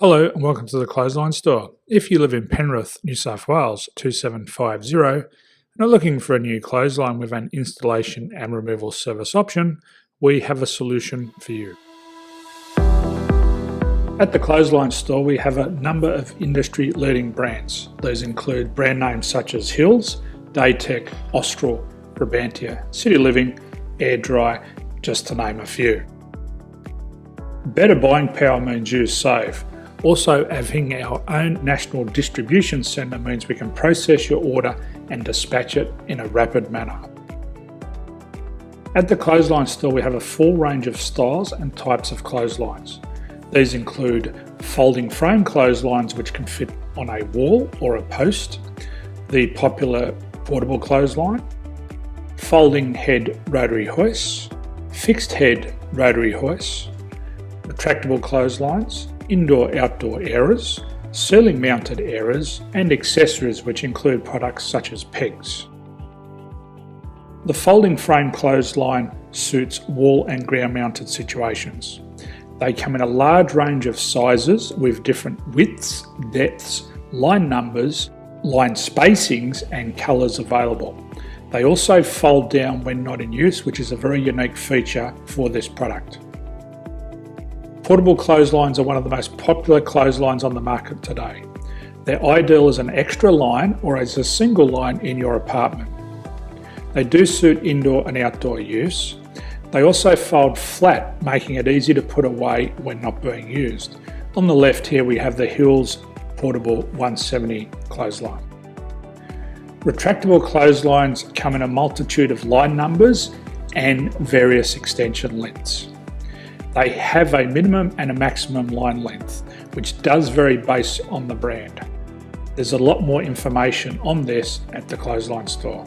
Hello and welcome to the Clothesline Store. If you live in Penrith, New South Wales 2750 and are looking for a new clothesline with an installation and removal service option, we have a solution for you. At the Clothesline Store, we have a number of industry-leading brands. These include brand names such as Hills, Daytech, Austral, Brabantia, City Living, Air Dry, just to name a few. Better buying power means you save. Also, having our own national distribution centre means we can process your order and dispatch it in a rapid manner. At the Clothesline Store, we have a full range of styles and types of clotheslines. These include folding frame clotheslines which can fit on a wall or a post, the popular portable clothesline, folding head rotary hoists, fixed head rotary hoists, retractable clotheslines, indoor-outdoor airers, ceiling mounted airers, and accessories which include products such as pegs. The folding frame clothesline suits wall and ground mounted situations. They come in a large range of sizes with different widths, depths, line numbers, line spacings and colours available. They also fold down when not in use, which is a very unique feature for this product. Portable clotheslines are one of the most popular clotheslines on the market today. They're ideal as an extra line or as a single line in your apartment. They do suit indoor and outdoor use. They also fold flat, making it easy to put away when not being used. On the left here we have the Hills Portable 170 clothesline. Retractable clotheslines come in a multitude of line numbers and various extension lengths. They have a minimum and a maximum line length, which does vary based on the brand. There's a lot more information on this at the Clothesline Store.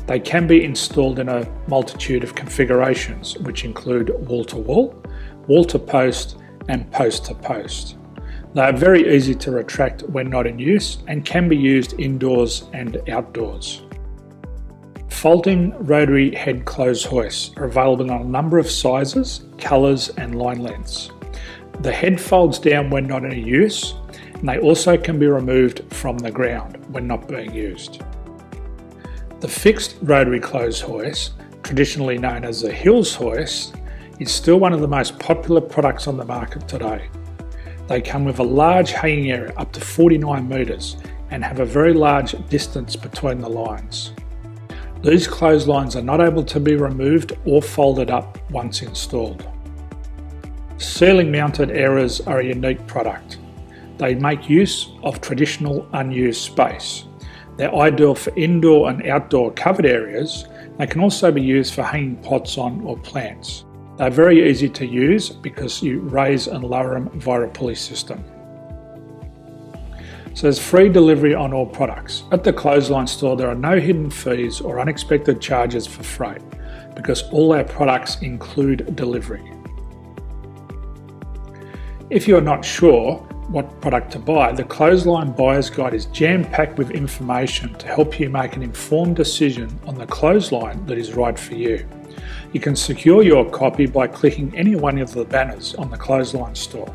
They can be installed in a multitude of configurations, which include wall-to-wall, wall-to-post, and post-to-post. They are very easy to retract when not in use and can be used indoors and outdoors. Folding rotary head clothes hoists are available in a number of sizes, colours and line lengths. The head folds down when not in use, and they also can be removed from the ground when not being used. The fixed rotary clothes hoist, traditionally known as the Hills hoist, is still one of the most popular products on the market today. They come with a large hanging area up to 49 metres and have a very large distance between the lines. These clotheslines are not able to be removed or folded up once installed. Ceiling mounted airers are a unique product. They make use of traditional unused space. They're ideal for indoor and outdoor covered areas. They can also be used for hanging pots on or plants. They're very easy to use because you raise and lower them via a pulley system. So there's free delivery on all products. At the Clothesline Store, there are no hidden fees or unexpected charges for freight because all our products include delivery. If you're not sure what product to buy, the Clothesline Buyer's Guide is jam-packed with information to help you make an informed decision on the clothesline that is right for you. You can secure your copy by clicking any one of the banners on the Clothesline Store.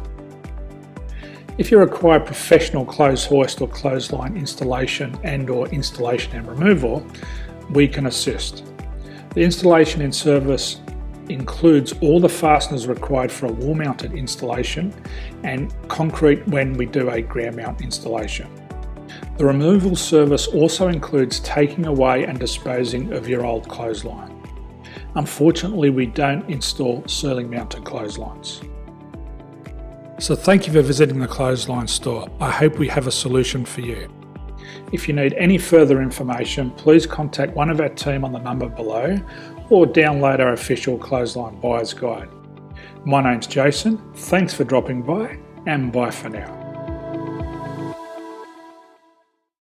If you require professional clothes hoist or clothesline installation and/or installation and removal, we can assist. The installation and service includes all the fasteners required for a wall-mounted installation and concrete when we do a ground mount installation. The removal service also includes taking away and disposing of your old clothesline. Unfortunately, we don't install ceiling mounted clotheslines. So thank you for visiting the Clothesline Store. I hope we have a solution for you. If you need any further information, please contact one of our team on the number below or download our official Clothesline Buyer's Guide. My name's Jason, thanks for dropping by and bye for now.